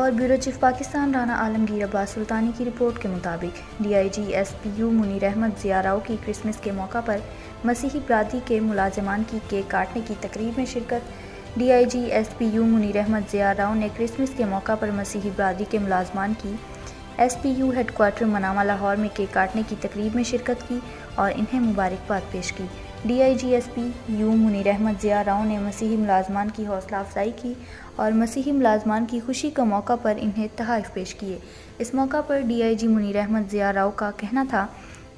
Lahore bureau chief Pakistan Rana Alamgir Abbas सुल्तानी की report के मुताबिक DIG SPU मुनीर अहमद ज़िया राव की क्रिसमस के मौका पर मसीही बरादरी के मुलाजमान की केक काटने की तकरीब में शिरकत। DIG SPU मुनीर अहमद ज़िया राव ने क्रिसमस के मौका पर मसीही बरादरी के मुलाजमान की SPU हेडक्वार्टर मनामा लाहौर में केक काटने की तकरीब में शिरकत की और इन्हें मुबारकबाद पेश की। DIG SPU मुनीर अहमद ज़िया राव ने मसीही मुलाजमान की हौसला अफजाई की और मसीही मुलाजमान की खुशी के मौका पर इन्हें तोहफ़े पेश किए। इस मौका पर DIG मुनीर अहमद ज़िया राव का कहना था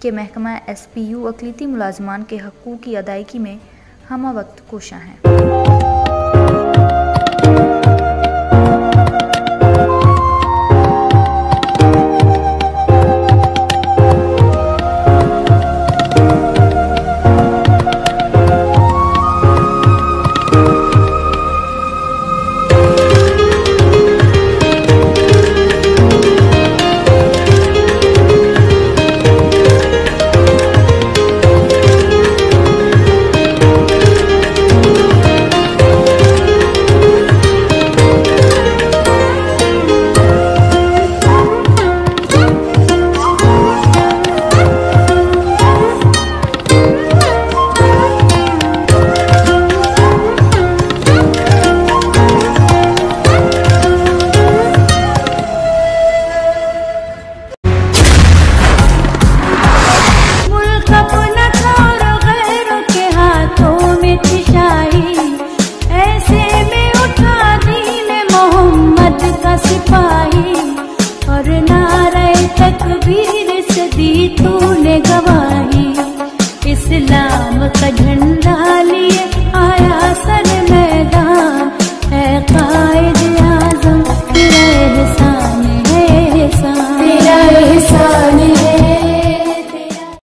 कि महकमा SPU अक़लियती मुलाजमान के हक़ूक़ की अदायगी में हम वक्त कोशां हैं। तूने गवाही इस्लाम का